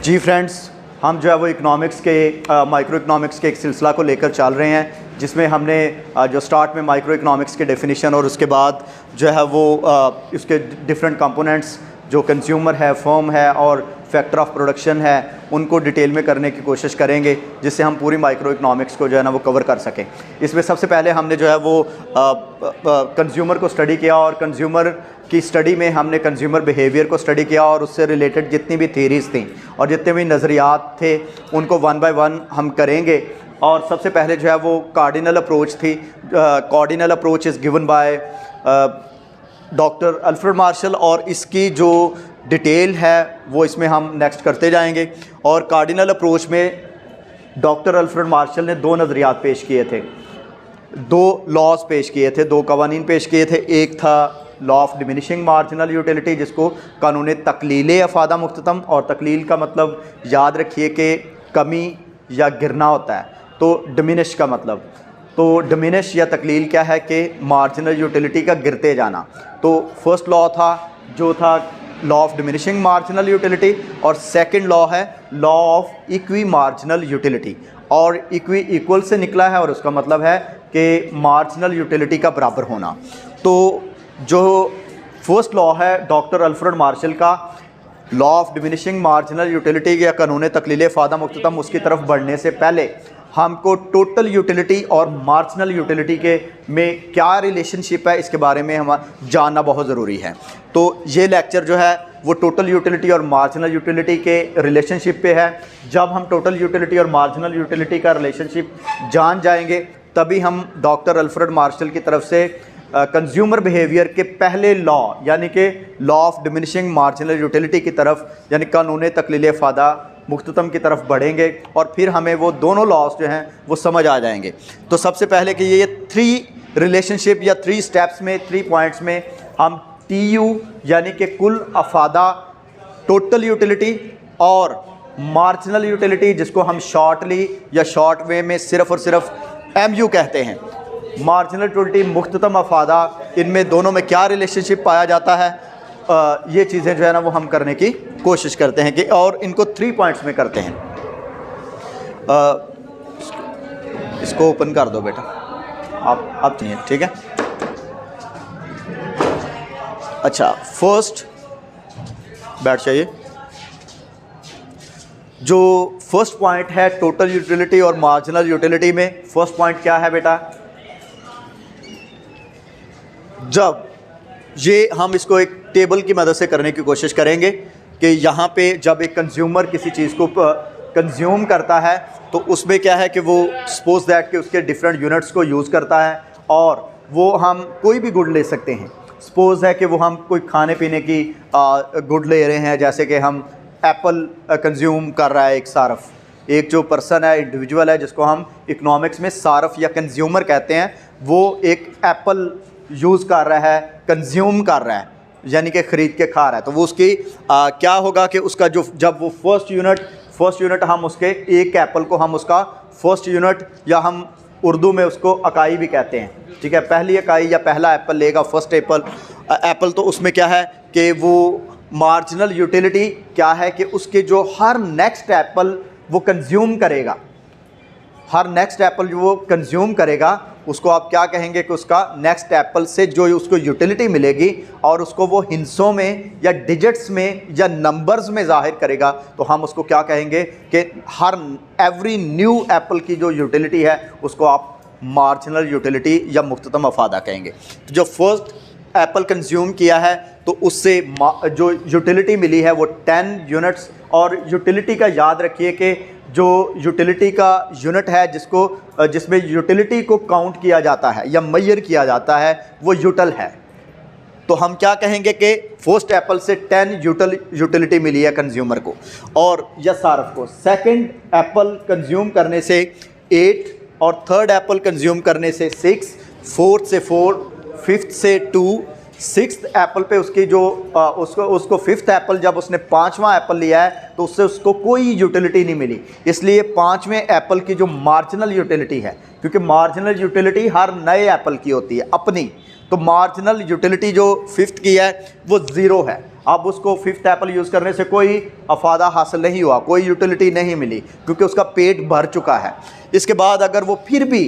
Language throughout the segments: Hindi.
जी फ्रेंड्स, हम जो है वो इकोनॉमिक्स के माइक्रो इकोनॉमिक्स के एक सिलसिला को लेकर चल रहे हैं, जिसमें हमने जो स्टार्ट में माइक्रो इकोनॉमिक्स के डेफिनेशन और उसके बाद जो है वो इसके डिफरेंट कंपोनेंट्स जो कंज्यूमर है, फर्म है और फैक्टर ऑफ प्रोडक्शन है, उनको डिटेल में करने की कोशिश करेंगे, जिससे हम पूरी माइक्रो इकोनॉमिक्स को जो है ना वो कवर कर सकें। इसमें सबसे पहले हमने जो है वो कंज्यूमर को स्टडी किया और कंज्यूमर की स्टडी में हमने कंज्यूमर बिहेवियर को स्टडी किया और उससे रिलेटेड जितनी भी थीरीज़ थी और जितने भी नज़रियात थे उनको वन बाय वन हम करेंगे। और सबसे पहले जो है वो कार्डिनल अप्रोच थी। Cardinal approach is given by doctor Alfred Marshall और इसकी जो डिटेल है वो इसमें हम नेक्स्ट करते जाएंगे। और कार्डिनल अप्रोच में डॉक्टर अल्फ्रेड मार्शल ने दो नज़रियात पेश किए थे, दो लॉज पेश किए थे, दो कवानीन पेश किए थे। एक था law of diminishing marginal utility, जिसको कानून तकलील अफादा मुख्ततम, और तकलील का मतलब याद रखिए कि कमी या गिरना होता है, तो डिमिनिश का मतलब, तो डिमिनिश या तकलील क्या है कि मार्जिनल यूटिलिटी का गिरते जाना। तो फर्स्ट लॉ था जो था law of diminishing marginal utility, और सेकंड लॉ है law of equi marginal utility. और इक्वी इक्वल से निकला है और उसका मतलब है कि मार्जिनल यूटिलिटी का बराबर होना। तो जो फर्स्ट लॉ है डॉक्टर अल्फ्रेड मार्शल का, law of diminishing marginal utility या कानून तकलील फ़ादा मुख्ततम, उसकी तरफ बढ़ने से पहले हमको टोटल यूटिलिटी और मार्जिनल यूटिलिटी के में क्या रिलेशनशिप है इसके बारे में हम जानना बहुत ज़रूरी है। तो ये लेक्चर जो है वो टोटल यूटिलिटी और मार्जिनल यूटिलिटी के रिलेशनशिप पे है। जब हम टोटल यूटिलिटी और मार्जिनल यूटिलिटी का रिलेशनशिप जान जाएंगे तभी हम डॉक्टर अल्फ्रेड मार्शल की तरफ से कंज्यूमर बिहेवियर के पहले लॉ यानी कि law of diminishing marginal utility की तरफ यानी कानून तकलील फ़ादा मुख्ततम की तरफ बढ़ेंगे और फिर हमें वो दोनों लॉज जो हैं वो समझ आ जाएंगे। तो सबसे पहले कि ये थ्री रिलेशनशिप या थ्री स्टेप्स में, थ्री पॉइंट्स में हम TU यानी कि कुल अफादा, टोटल यूटिलिटी और मार्जिनल यूटिलिटी, जिसको हम शॉर्टली या शॉर्ट वे में सिर्फ़ और सिर्फ MU कहते हैं, मार्जिनल यूटिलिटी, मुख्ततम अफादा, इनमें दोनों में क्या रिलेशनशिप पाया जाता है, ये चीज़ें जो है ना वो हम करने की कोशिश करते हैं कि, और इनको 3 पॉइंट्स में करते हैं। इसको ओपन कर दो बेटा, आप नहीं, ठीक है। अच्छा, फर्स्ट बैठ जाइए। जो फर्स्ट पॉइंट है टोटल यूटिलिटी और मार्जिनल यूटिलिटी में, फर्स्ट पॉइंट क्या है बेटा? जब ये हम इसको एक टेबल की मदद से करने की कोशिश करेंगे कि यहाँ पे जब एक कंज्यूमर किसी चीज़ को कंज्यूम करता है तो उसमें क्या है कि वो सपोज दैट कि उसके डिफरेंट यूनिट्स को यूज़ करता है, और वो हम कोई भी गुड ले सकते हैं। सपोज है कि वो हम कोई खाने पीने की गुड ले रहे हैं, जैसे कि हम एप्पल कंज्यूम कर रहा है एक सारफ, एक जो पर्सन है, इंडिविजुअल है, जिसको हम इकोनॉमिक्स में सारफ या कंज्यूमर कहते हैं, वो एक एप्पल यूज़ कर रहा है, कंज्यूम कर रहा है, यानी कि ख़रीद के खा रहा है। तो वो उसकी क्या होगा कि उसका जो जब वो फर्स्ट यूनिट हम उसके एक एप्पल को हम उसका फर्स्ट यूनिट, या हम उर्दू में उसको अकाई भी कहते हैं, ठीक है, पहली इकाई या पहला एप्पल लेगा, फर्स्ट एप्पल, तो उसमें क्या है कि वो मार्जिनल यूटिलिटी क्या है कि उसके जो हर नेक्स्ट एप्पल वो कंज्यूम करेगा, हर नेक्स्ट एप्पल जो वो कंज्यूम करेगा उसको आप क्या कहेंगे कि उसका नेक्स्ट एप्पल से जो उसको यूटिलिटी मिलेगी और उसको वो हिस्सों में या डिजिट्स में या नंबर्स में जाहिर करेगा, तो हम उसको क्या कहेंगे कि हर एवरी न्यू एप्पल की जो यूटिलिटी है उसको आप मार्जिनल यूटिलिटी या मुख्ततम अफादा कहेंगे। तो जो फर्स्ट एप्पल कंज्यूम किया है तो उससे जो यूटिलिटी मिली है वो 10 यूनिट्स, और यूटिलिटी का याद रखिए कि जो यूटिलिटी का यूनिट है जिसमें यूटिलिटी को काउंट किया जाता है या मेजर किया जाता है वो यूटल है। तो हम क्या कहेंगे कि फर्स्ट एप्पल से 10 यूटिलिटी मिली है कंज्यूमर को और या सारफ को, सेकंड एप्पल कंज्यूम करने से 8 और थर्ड एप्पल कंज्यूम करने से 6, फोर्थ से 4, फिफ्थ से 2, सिक्स्थ एप्पल पे उसकी जो उसको फिफ्थ एप्पल जब उसने 5वां एप्पल लिया है तो उससे उसको कोई यूटिलिटी नहीं मिली, इसलिए 5वें एप्पल की जो मार्जिनल यूटिलिटी है क्योंकि मार्जिनल यूटिलिटी हर नए एप्पल की होती है अपनी। तो मार्जिनल यूटिलिटी जो फिफ्थ की है वो ज़ीरो है। अब उसको फिफ्थ एप्पल यूज़ करने से कोई अफादा हासिल नहीं हुआ, कोई यूटिलिटी नहीं मिली, क्योंकि उसका पेट भर चुका है। इसके बाद अगर वो फिर भी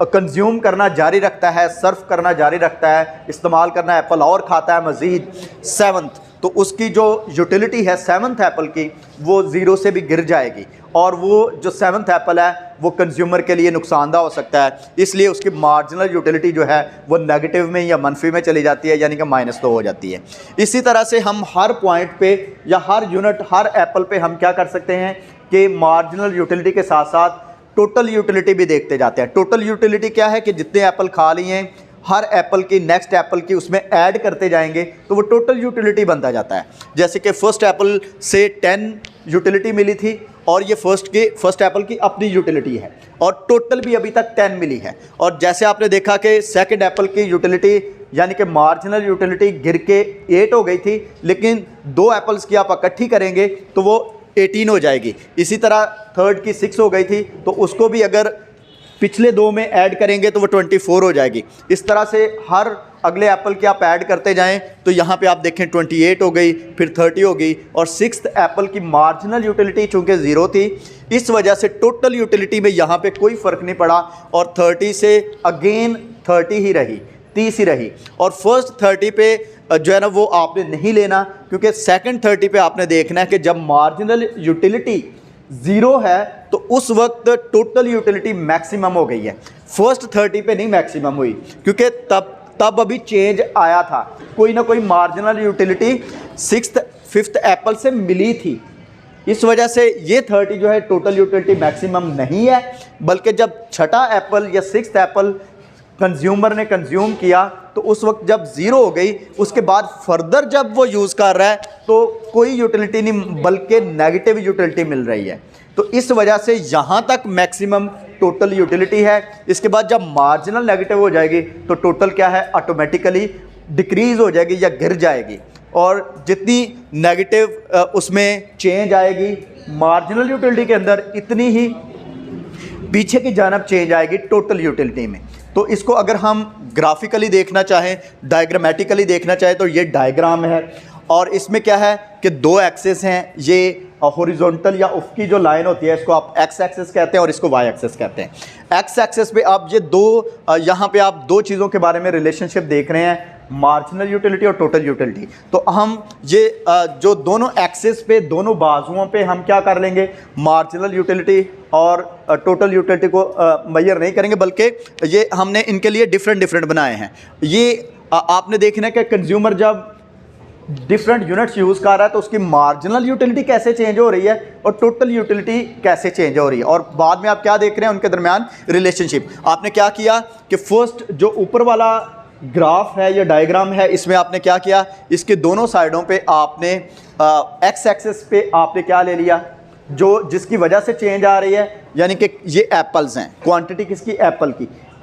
कंज्यूम करना जारी रखता है, सर्फ करना जारी रखता है, इस्तेमाल करना एप्पल और खाता है मज़ीद सेवन्थ, तो उसकी जो यूटिलिटी है सेवन्थ एप्पल की वो ज़ीरो से भी गिर जाएगी, और वो जो सेवन्थ एप्पल है वो कंज्यूमर के लिए नुकसानदा हो सकता है। इसलिए उसकी मार्जिनल यूटिलिटी जो है वो नेगेटिव में या मनफी में चली जाती है, यानी कि माइनस तो हो जाती है। इसी तरह से हम हर पॉइंट पे या हर यूनिट, हर एप्पल पे हम क्या कर सकते हैं कि मार्जिनल यूटिलिटी के साथ साथ टोटल यूटिलिटी भी देखते जाते हैं। टोटल यूटिलिटी क्या है कि जितने एप्पल खा लिए हैं, हर एप्पल की नेक्स्ट एप्पल की उसमें ऐड करते जाएंगे तो वो टोटल यूटिलिटी बनता जाता है। जैसे कि फर्स्ट एप्पल से 10 यूटिलिटी मिली थी, और ये फर्स्ट एप्पल की अपनी यूटिलिटी है, और टोटल भी अभी तक 10 मिली है। और जैसे आपने देखा कि सेकंड एप्पल की यूटिलिटी यानी कि मार्जिनल यूटिलिटी गिर के 8 हो गई थी, लेकिन दो एप्पल्स की आप इकट्ठी करेंगे तो वो 18 हो जाएगी। इसी तरह थर्ड की 6 हो गई थी, तो उसको भी अगर पिछले दो में ऐड करेंगे तो वो 24 हो जाएगी। इस तरह से हर अगले एप्पल के आप ऐड करते जाएं तो यहाँ पे आप देखें 28 हो गई, फिर 30 हो गई, और सिक्स्थ एप्पल की मार्जिनल यूटिलिटी चूँकि ज़ीरो थी, इस वजह से टोटल यूटिलिटी में यहाँ पे कोई फ़र्क नहीं पड़ा, और 30 से अगेन 30 ही रही, 30 ही रही। और फर्स्ट 30 पे जो है ना वो आपने नहीं लेना, क्योंकि सेकंड 30 पे आपने देखना है कि जब मार्जिनल यूटिलिटी ज़ीरो है तो उस वक्त टोटल यूटिलिटी मैक्सिमम हो गई है। फर्स्ट 30 पे नहीं मैक्सिमम हुई, क्योंकि तब अभी चेंज आया था, कोई ना कोई marginal utility sixth fifth Apple से मिली थी। इस वजह से ये 30 जो है टोटल यूटिलिटी मैक्सिमम नहीं है, बल्कि जब छठा एप्पल या सिक्स्थ एप्पल कंज्यूमर ने कंज्यूम किया तो उस वक्त जब ज़ीरो हो गई, उसके बाद फर्दर जब वो यूज़ कर रहा है तो कोई यूटिलिटी नहीं बल्कि नेगेटिव यूटिलिटी मिल रही है। तो इस वजह से यहाँ तक मैक्सिमम टोटल यूटिलिटी है। इसके बाद जब मार्जिनल नेगेटिव हो जाएगी तो टोटल क्या है ऑटोमेटिकली डिक्रीज़ हो जाएगी या गिर जाएगी, और जितनी नेगेटिव उसमें चेंज आएगी मार्जिनल यूटिलिटी के अंदर, इतनी ही पीछे की जानब चेंज आएगी टोटल यूटिलिटी में। तो इसको अगर हम ग्राफिकली देखना चाहें, डायग्रामेटिकली देखना चाहें, तो ये डायग्राम है, और इसमें क्या है कि दो एक्सेस हैं। ये हॉरिजॉन्टल या उफ़क़ी जो लाइन होती है इसको आप एक्स एक्सेस कहते हैं और इसको वाई एक्सेस कहते हैं। एक्स एक्सेस पे आप ये दो यहाँ पे आप दो चीज़ों के बारे में रिलेशनशिप देख रहे हैं, मार्जिनल यूटिलिटी और टोटल यूटिलिटी। तो हम ये जो दोनों एक्सेस पे, दोनों बाजुओं पे हम क्या कर लेंगे, मार्जिनल यूटिलिटी और टोटल यूटिलिटी को मेजर नहीं करेंगे, बल्कि ये हमने इनके लिए डिफरेंट बनाए हैं। ये आपने देखना है कि कंज्यूमर जब डिफरेंट यूनिट्स यूज़ कर रहा है तो उसकी मार्जिनल यूटिलिटी कैसे चेंज हो रही है और टोटल यूटिलिटी कैसे चेंज हो रही है, और बाद में आप क्या देख रहे हैं उनके दरमियान रिलेशनशिप। आपने क्या किया कि फर्स्ट जो ऊपर वाला ग्राफ है या डायग्राम है, इसमें आपने क्या किया, इसके दोनों साइडों पे आपने एक्स एक्सिस पे आपने क्या ले लिया, जो जिसकी वजह से चेंज आ रही है, यानी कि ये एप्पल्स हैं, क्वांटिटी किसकी,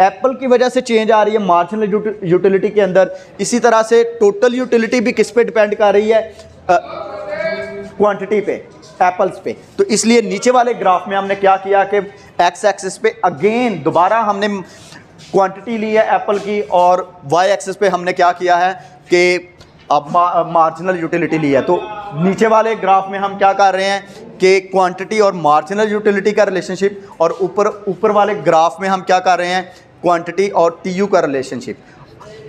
एप्पल की वजह से चेंज आ रही है मार्जिनल यूटिलिटी के अंदर। इसी तरह से टोटल यूटिलिटी भी किस पे डिपेंड कर रही है, क्वांटिटी पे, एप्पल्स पे। तो इसलिए नीचे वाले ग्राफ में हमने क्या किया कि एक्स एक्सिस पे अगेन दोबारा हमने क्वांटिटी ली है एप्पल की, और वाई एक्सिस पे हमने क्या किया है कि अब मार्जिनल यूटिलिटी ली है। तो नीचे वाले ग्राफ में हम क्या कर रहे हैं कि क्वांटिटी और मार्जिनल यूटिलिटी का रिलेशनशिप, और ऊपर वाले ग्राफ में हम क्या कर रहे हैं, क्वांटिटी और टीयू का रिलेशनशिप।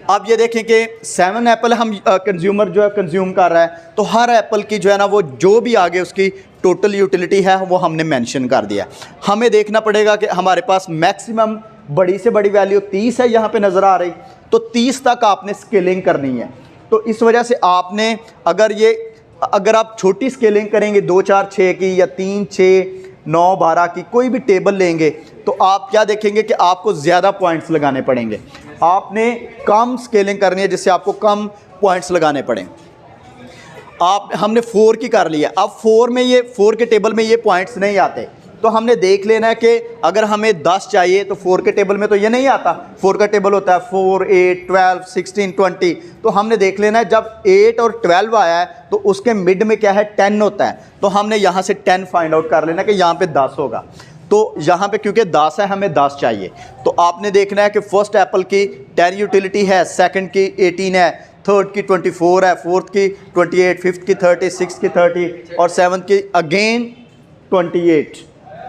अब ये देखें कि 7 एप्पल हम कंज्यूमर जो है कंज्यूम कर रहा है, तो हर एप्पल की जो है ना वो जो भी आगे उसकी टोटल यूटिलिटी है वो हमने मेंशन कर दिया। हमें देखना पड़ेगा कि हमारे पास मैक्सिमम बड़ी से बड़ी वैल्यू 30 है यहाँ पे नज़र आ रही, तो 30 तक आपने स्केलिंग करनी है। तो इस वजह से आपने अगर आप छोटी स्केलिंग करेंगे 2 4 6 की या 3 6 9 12 की कोई भी टेबल लेंगे, तो आप क्या देखेंगे कि आपको ज़्यादा पॉइंट्स लगाने पड़ेंगे। आपने कम स्केलिंग करनी है जिससे आपको कम पॉइंट्स लगाने पड़ें। हमने 4 की कर लिया, अब 4 के टेबल में ये पॉइंट्स नहीं आते, तो हमने देख लेना है कि अगर हमें 10 चाहिए तो 4 के टेबल में तो ये नहीं आता। 4 का टेबल होता है 4 8 12 16 20। तो हमने देख लेना है जब 8 और 12 आया है तो उसके मिड में क्या है 10 होता है, तो हमने यहाँ से 10 फाइंड आउट कर लेना कि यहाँ पे 10 होगा। तो यहाँ पे क्योंकि 10 है, हमें 10 चाहिए, तो आपने देखना है कि फर्स्ट एप्पल की 10 यूटिलिटी है, सेकंड की 18 है, थर्ड की 24 है, फोर्थ की 28, फिफ्थ की 30, सिक्स की 30 और सेवन्थ की अगेन 28।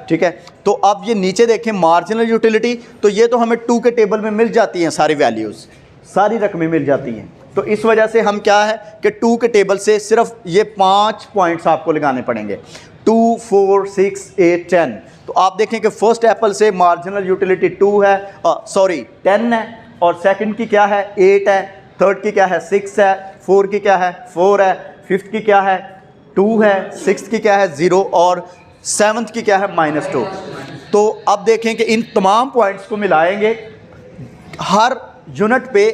ठीक है, तो अब ये नीचे देखें मार्जिनल यूटिलिटी, तो ये तो हमें 2 के टेबल में मिल जाती हैं, सारी वैल्यूज़, सारी रकमें मिल जाती हैं। तो इस वजह से हम क्या है कि 2 के टेबल से सिर्फ ये 5 पॉइंट्स आपको लगाने पड़ेंगे, 2, 4, 6, 8, 10। तो आप देखें कि फर्स्ट एप्पल से मार्जिनल यूटिलिटी 2 है, सॉरी 10 है, और सेकंड की क्या है 8 है, थर्ड की क्या है 6 है, फोर्थ की क्या है 4 है, फिफ्थ की क्या है 2 है, सिक्स्थ की क्या है 0 और सेवन्थ की क्या है -2। तो अब देखें कि इन तमाम पॉइंट्स को मिलाएंगे, हर यूनिट पे,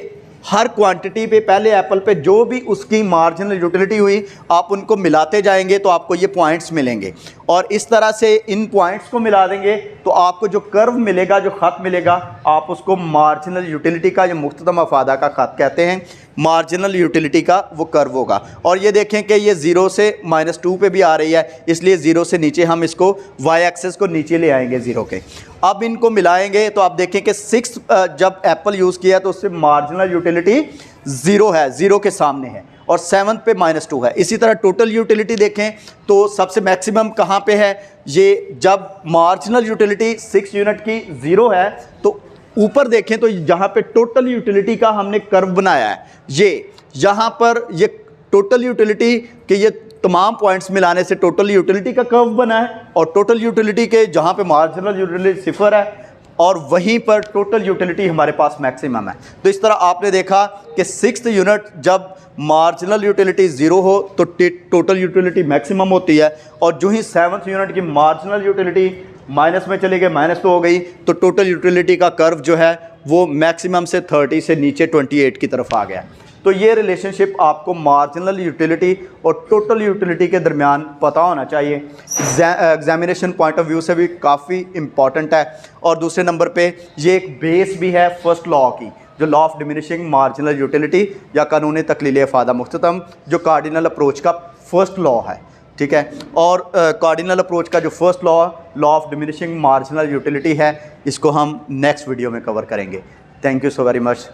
हर क्वांटिटी पे, पहले एप्पल पे जो भी उसकी मार्जिनल यूटिलिटी हुई, आप उनको मिलाते जाएंगे तो आपको ये पॉइंट्स मिलेंगे, और इस तरह से इन पॉइंट्स को मिला देंगे तो आपको जो कर्व मिलेगा, जो ख़त मिलेगा, आप उसको मार्जिनल यूटिलिटी का, या मुख्ततम अफादा का ख़त कहते हैं, मार्जिनल यूटिलिटी का वो कर्व होगा। और ये देखें कि ये 0 से -2 पे भी आ रही है, इसलिए 0 से नीचे हम इसको वाई एक्सेस को नीचे ले आएंगे 0 के। अब इनको मिलाएंगे तो आप देखें कि 6 जब एप्पल यूज़ किया तो उससे मार्जिनल यूटिलिटी 0 है, 0 के सामने है, और 7 पे -2 है। इसी तरह टोटल यूटिलिटी देखें तो सबसे मैक्सिमम कहाँ पे है, ये जब मार्जिनल यूटिलिटी 6 यूनिट की 0 है, तो ऊपर देखें तो यहाँ पे टोटल यूटिलिटी का हमने कर्व बनाया है, ये यहाँ पर ये टोटल यूटिलिटी के ये तमाम पॉइंट्स मिलाने से टोटल यूटिलिटी का कर्व बना है, और टोटल यूटिलिटी के जहाँ पे मार्जिनल यूटिलिटी 0 है और वहीं पर टोटल यूटिलिटी हमारे पास मैक्सिमम है। तो इस तरह आपने देखा कि 6th यूनिट जब मार्जिनल यूटिलिटी 0 हो तो टोटल यूटिलिटी मैक्सिमम होती है, और जो ही 7th यूनिट की मार्जिनल यूटिलिटी माइनस में चली गई, -2 हो गई, तो टोटल यूटिलिटी का कर्व जो है वो मैक्सिमम से 30 से नीचे 28 की तरफ आ गया। तो ये रिलेशनशिप आपको मार्जिनल यूटिलिटी और टोटल यूटिलिटी के दरमियान पता होना चाहिए, एग्जामिनेशन पॉइंट ऑफ व्यू से भी काफ़ी इम्पॉर्टेंट है। और दूसरे नंबर पे ये एक बेस भी है फर्स्ट लॉ की, जो law of diminishing marginal utility या कानून तकलील अफादा मुख्ततम, जो कार्डिनल अप्रोच का फर्स्ट लॉ है। ठीक है, और कार्डिनल अप्रोच का जो first law of diminishing marginal utility है, इसको हम नेक्स्ट वीडियो में कवर करेंगे। Thank you so very much.